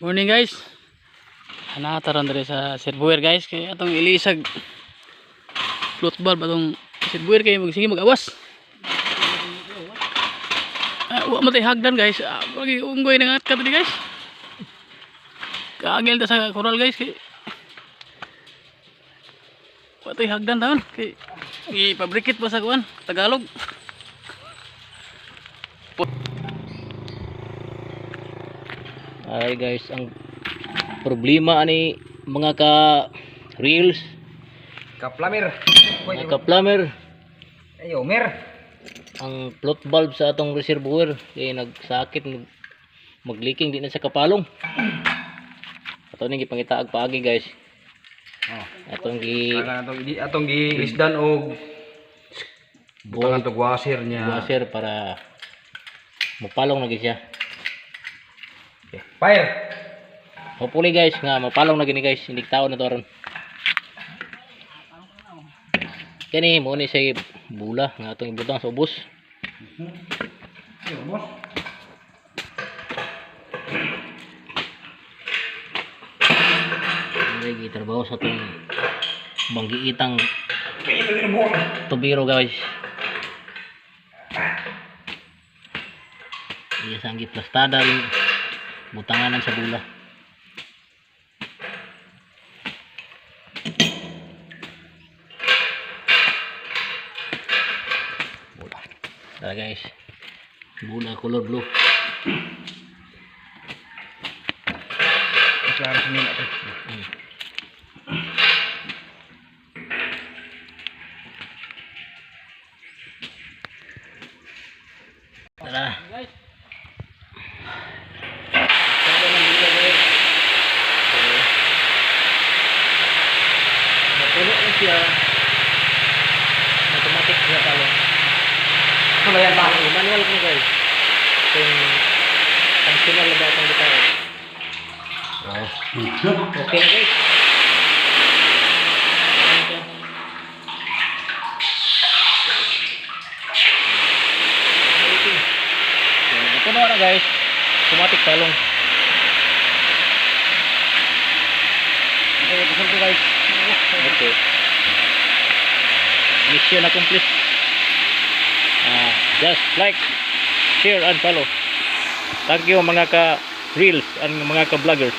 Morning guys. Anataran diri sa serbuer guys kay atong ilisag float bulb atong serbuer kay sige mag-awas. Wa matay hagdan guys. Pagi unggoy na ngat diri guys. Kaagil ta sa coral guys kay patay hagdan taon kay ipabrikit pa sa kuan Tagalog. Ay guys, ang problema ani mga ka reels, Kaplamer. mga ka plumber, Ay, Omer. ang float bulb sa atong reservoir kay nagsakit, mag-leaking di na sa kapalong. Ato ning gipangitaag paagi guys. Oh. Atong Atong gilisdan og butangan to washer niya. washer para mapalong na gid siya. Okay. Fire. Hopefully guys nga mapalong na gini guys, hindi taon na to ron. Kani mo ni say bula nga atong ibutang sa ubos. Lagi trabaho sa itong banggiitang tubiro guys. Iya sanggi plastada rin butanganan sa bula. Bula. Tara guys. Bula color blue. Klaro sa nila to. Tara. Puno na siya. Automatic siya talo. Ano yan ba? Manual ko guys. Kung functional na ba itong gitara. Okay na guys. Puno na guys. Automatic talong. Okay, kusog ko guys. Okay. Mission accomplished. Just like, share and follow. Thank you mga ka reels and mga ka vloggers.